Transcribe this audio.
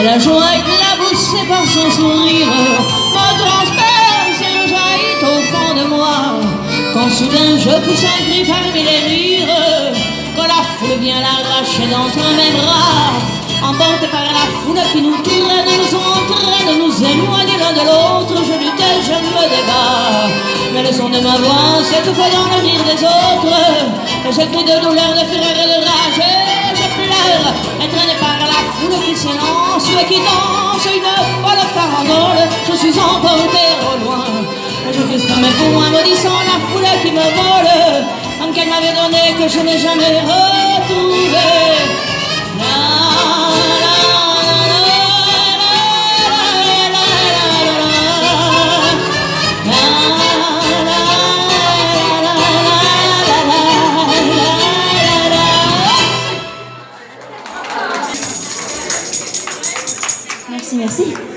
la joie et de la bouche, c'est par son sourire me transperce et jaillit au fond de moi. Quand soudain je pousse un cri parmi les rires, quand la foule vient l'arracher d'entre mes bras, emporté par la foule qui nous traîne, nous entraîne, nous éloigne l'un de l'autre. Je lutte et je me débat, mais le son de ma voix s'étouffe dans le rire des autres. Et je crie de douleur, de fureur et de rage, et je pleure, entraîné par la foule qui s'élance et qui danse une folle farandole. Je suis emporté au loin, et je fais mes poings maudissant la foule qui me vole, en qu'elle m'avait donné que je n'ai jamais retrouvé. Merci, merci.